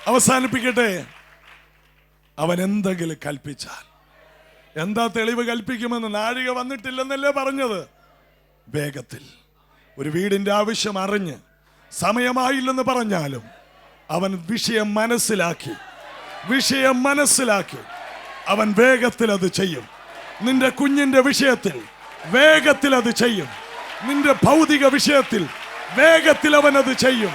അവസാനിപ്പിക്കട്ടെ. അവൻ എന്തെങ്കിലും കൽപ്പിച്ചാൽ, എന്താ തെളിവ് കൽപ്പിക്കുമെന്ന്? നാഴിക വന്നിട്ടില്ലെന്നല്ലേ പറഞ്ഞത്? വേഗത്തിൽ ഒരു വീടിന്റെ ആവശ്യം അറിഞ്ഞ് സമയമായില്ലെന്ന് പറഞ്ഞാലും അവൻ വിഷയം മനസ്സിലാക്കി അവൻ വേഗത്തിൽ അത് ചെയ്യും. നിന്റെ കുഞ്ഞിന്റെ വിഷയത്തിൽ വേഗത്തിൽ അത് ചെയ്യും. നിന്റെ ഭൗതിക വിഷയത്തിൽ വേഗത്തിൽ അവൻ അത് ചെയ്യും.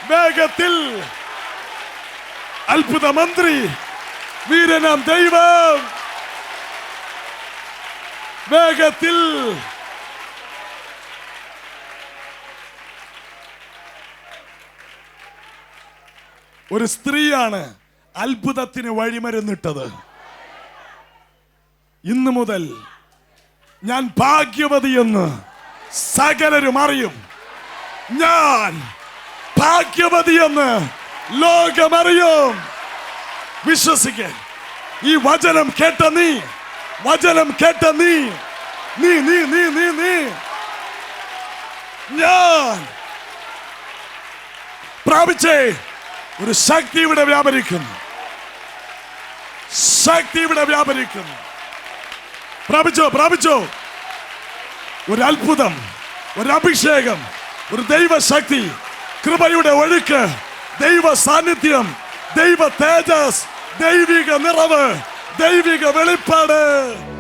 വേഗത്തിൽ അത്ഭുത മന്ത്രി, വീരനാം ദൈവം, വേഗത്തിൽ. ഒരു സ്ത്രീയാണ് അത്ഭുതത്തിന് വഴിമരുന്നിട്ടത്. ഇന്നു മുതൽ ഞാൻ ഭാഗ്യവതിയെന്ന് സകലരും അറിയും. ഞാൻ ഭാഗ്യവതിയെന്ന് ലോകമറിയും. വിശ്വസിക്കേ. ഈ വചനം കേട്ട നീ ഞാൻ പ്രാപിച്ചേ. ഒരു ശക്തി ഇവിടെ വ്യാപരിക്കുന്നു. പ്രാപിച്ചോ. ഒരു അത്ഭുതം, ഒരു അഭിഷേകം, ഒരു ദൈവശക്തി, കൃപയുടെ ഒഴുക്ക്, ദൈവ സാന്നിധ്യം, ദൈവ തേജസ്, ദൈവിക നിറവ്, ദൈവിക വെളിപ്പാട്.